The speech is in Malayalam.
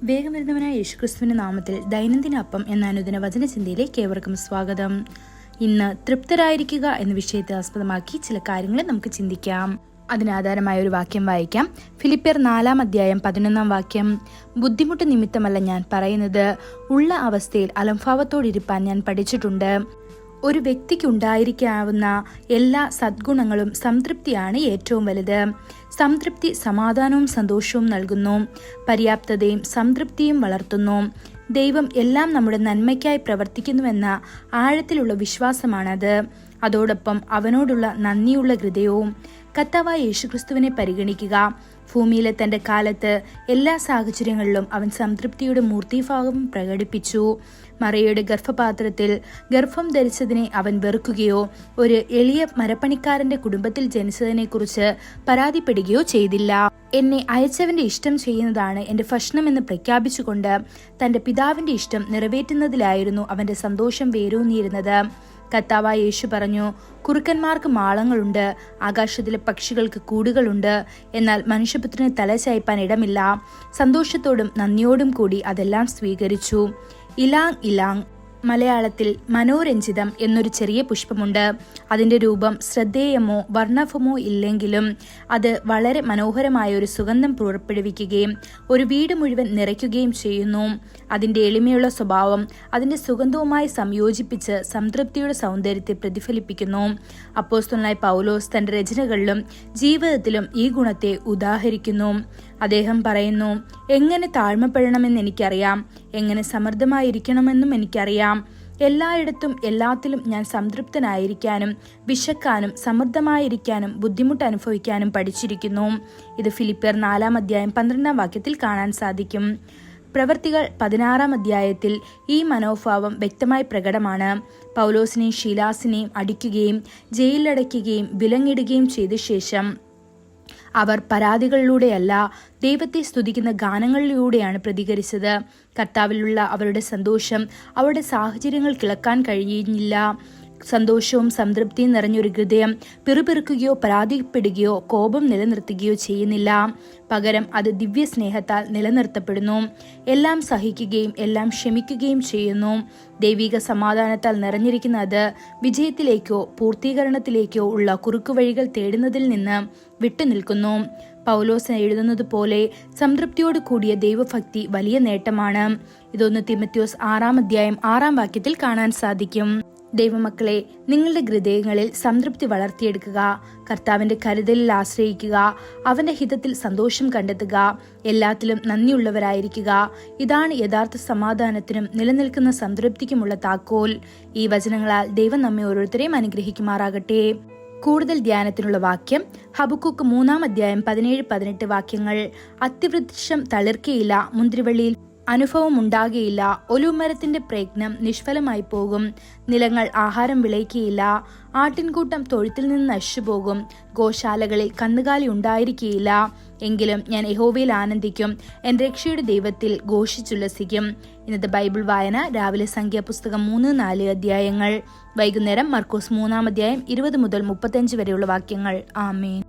വേഗം വരുന്നവനായ യേശുക്രിസ്തുവിന്റെ നാമത്തിൽ ദൈനംദിന അപ്പം എന്ന അനുദിന വചനചിന്തയിലേക്ക് ഏവർക്കും സ്വാഗതം. ഇന്ന് തൃപ്തരായിരിക്കുക എന്ന വിഷയത്തെ ആസ്പദമാക്കി ചില കാര്യങ്ങൾ നമുക്ക് ചിന്തിക്കാം. അതിനാധാരമായ ഒരു വാക്യം വായിക്കാം. ഫിലിപ്പിയർ 4:11 ബുദ്ധിമുട്ട് നിമിത്തമല്ല ഞാൻ പറയുന്നത്, ഉള്ള അവസ്ഥയിൽ അലംഭാവത്തോടിരിപ്പാൻ ഞാൻ പഠിച്ചിട്ടുണ്ട്. ഒരു വ്യക്തിക്ക് ഉണ്ടായിരിക്കാവുന്ന എല്ലാ സദ്ഗുണങ്ങളും സംതൃപ്തിയാണ് ഏറ്റവും വലുത്. സംതൃപ്തി സമാധാനവും സന്തോഷവും നൽകുന്നു, പര്യാപ്തതയും സംതൃപ്തിയും വളർത്തുന്നു. ദൈവം എല്ലാം നമ്മുടെ നന്മയ്ക്കായി പ്രവർത്തിക്കുന്നുവെന്ന ആഴത്തിലുള്ള വിശ്വാസമാണത്. അതോടൊപ്പം അവനോടുള്ള നന്ദിയുള്ള ഹൃദയവും. കർത്താവായ യേശുക്രിസ്തുവിനെ പരിഗണിക്കുക. ഭൂമിയിലെ തന്റെ കാലത്ത് എല്ലാ സാഹചര്യങ്ങളിലും അവൻ സംതൃപ്തിയുടെ മൂർത്തിഭാവം പ്രകടിപ്പിച്ചു. മറിയയുടെ ഗർഭപാത്രത്തിൽ ഗർഭം ധരിച്ചതിനെ അവൻ വെറുക്കുകയോ ഒരു എളിയ മരപ്പണിക്കാരന്റെ കുടുംബത്തിൽ ജനിച്ചതിനെക്കുറിച്ച് പരാതിപ്പെടുകയോ ചെയ്തില്ല. എന്നെ അയച്ചവന്റെ ഇഷ്ടം ചെയ്യുന്നതാണ് എന്റെ ഭക്ഷണമെന്ന് പ്രഖ്യാപിച്ചുകൊണ്ട് തന്റെ പിതാവിന്റെ ഇഷ്ടം നിറവേറ്റുന്നതിലായിരുന്നു അവന്റെ സന്തോഷം വേരൂന്നിയിരുന്നത്. കർത്താവായ യേശു പറഞ്ഞു, കുറുക്കന്മാർക്ക് മാളങ്ങളുണ്ട്, ആകാശത്തിലെ പക്ഷികൾക്ക് കൂടുകളുണ്ട്, എന്നാൽ മനുഷ്യപുത്രന് തല ചായ്പാൻ ഇടമില്ല. സന്തോഷത്തോടും നന്ദിയോടും കൂടി അതെല്ലാം സ്വീകരിച്ചു. ഇലാങ് ഇലാങ്, മലയാളത്തിൽ മനോരഞ്ജിതം എന്നൊരു ചെറിയ പുഷ്പമുണ്ട്. അതിന്റെ രൂപം ശ്രദ്ധേയമോ വർണ്ണഭമോ ഇല്ലെങ്കിലും അത് വളരെ മനോഹരമായ ഒരു സുഗന്ധം പുറപ്പെടുവിക്കുകയും ഒരു വീട് മുഴുവൻ നിറയ്ക്കുകയും ചെയ്യുന്നു. അതിന്റെ എളിമയുള്ള സ്വഭാവം അതിന്റെ സുഗന്ധവുമായി സംയോജിപ്പിച്ച് സംതൃപ്തിയുടെ സൗന്ദര്യത്തെ പ്രതിഫലിപ്പിക്കുന്നു. അപ്പോസ്തലനായ പൗലോസ് തന്റെ രചനകളിലും ജീവിതത്തിലും ഈ ഗുണത്തെ ഉദാഹരിക്കുന്നു. അദ്ദേഹം പറയുന്നു, എങ്ങനെ താഴ്മപ്പെടണമെന്ന് എനിക്കറിയാം, എങ്ങനെ സമൃദ്ധമായിരിക്കണമെന്നും എനിക്കറിയാം. എല്ലായിടത്തും എല്ലാത്തിലും ഞാൻ സംതൃപ്തനായിരിക്കാനും വിശക്കാനും സമൃദ്ധമായിരിക്കാനും ബുദ്ധിമുട്ട് അനുഭവിക്കാനും പഠിച്ചിരിക്കുന്നു. ഇത് ഫിലിപ്പിയർ 4:12 കാണാൻ സാധിക്കും. പ്രവൃത്തികൾ 16 ഈ മനോഭാവം വ്യക്തമായി പ്രകടമാണ്. പൗലോസിനെയും ശീലാസിനെയും അടിക്കുകയും ജയിലിലടയ്ക്കുകയും വിലങ്ങിടുകയും ചെയ്ത ശേഷം അവർ പരാതികളിലൂടെയല്ല, ദൈവത്തെ സ്തുതിക്കുന്ന ഗാനങ്ങളിലൂടെയാണ് പ്രതികരിച്ചത്. കർത്താവിലുള്ള അവരുടെ സന്തോഷം അവരുടെ സാഹചര്യങ്ങൾ കിളക്കാൻ കഴിഞ്ഞില്ല. സന്തോഷവും സംതൃപ്തിയും നിറഞ്ഞൊരു ഹൃദയം പിറുപിറുക്കുകയോ പരാതിപ്പെടുകയോ കോപം നിലനിർത്തുകയോ ചെയ്യുന്നില്ല. പകരം അത് ദിവ്യ സ്നേഹത്താൽ നിലനിർത്തപ്പെടുന്നു. എല്ലാം സഹിക്കുകയും എല്ലാം ക്ഷമിക്കുകയും ചെയ്യുന്നു. ദൈവിക സമാധാനത്താൽ നിറഞ്ഞിരിക്കുന്ന അത് വിജയത്തിലേക്കോ പൂർത്തീകരണത്തിലേക്കോ ഉള്ള കുറുക്കുവഴികൾ തേടുന്നതിൽ നിന്ന് വിട്ടുനിൽക്കുന്നു. പൗലോസ് എഴുതുന്നത് പോലെ സംതൃപ്തിയോട് കൂടിയ ദൈവഭക്തി വലിയ നേട്ടമാണ്. ഇതൊന്ന് തിമോഥെയോസ് 6:6 കാണാൻ സാധിക്കും. ദൈവമക്കളെ, നിങ്ങളുടെ ഹൃദയങ്ങളിൽ സംതൃപ്തി വളർത്തിയെടുക്കുക. കർത്താവിന്റെ കരുതലിൽ ആശ്രയിക്കുക. അവന്റെ ഹിതത്തിൽ സന്തോഷം കണ്ടെത്തുക. എല്ലാത്തിലും നന്ദിയുള്ളവരായിരിക്കുക. ഇതാണ് യഥാർത്ഥ സമാധാനത്തിനും നിലനിൽക്കുന്ന സംതൃപ്തിക്കുമുള്ള താക്കോൽ. ഈ വചനങ്ങളാൽ ദൈവം നമ്മെ ഓരോരുത്തരെയും അനുഗ്രഹിക്കുമാറാകട്ടെ. കൂടുതൽ ധ്യാനത്തിനുള്ള വാക്യം ഹബക്കൂക്ക് 3:17-18 അത്തിവൃക്ഷം തളിർക്കയില്ല, മുന്തിരിവള്ളിയിൽ അനുഭവം ഉണ്ടാകുകയില്ല, ഒലിവുമരത്തിന്റെ പ്രയത്നം നിഷ്ഫലമായി പോകും, നിലങ്ങൾ ആഹാരം വിളയിക്കുകയില്ല, ആട്ടിൻകൂട്ടം തൊഴുത്തിൽ നിന്ന് നശിച്ചുപോകും, ഗോശാലകളിൽ കന്നുകാലി ഉണ്ടായിരിക്കുകയില്ല. എങ്കിലും ഞാൻ യഹോവയിൽ ആനന്ദിക്കും, എന്റെ രക്ഷയുടെ ദൈവത്തിൽ ഘോഷിച്ചുല്ലസിക്കും. ഇന്നത്തെ ബൈബിൾ വായന രാവിലെ സംഖ്യാപുസ്തകം 3-4 വൈകുന്നേരം മർക്കോസ് 3:20-35 വരെയുള്ള വാക്യങ്ങൾ. ആമേൻ.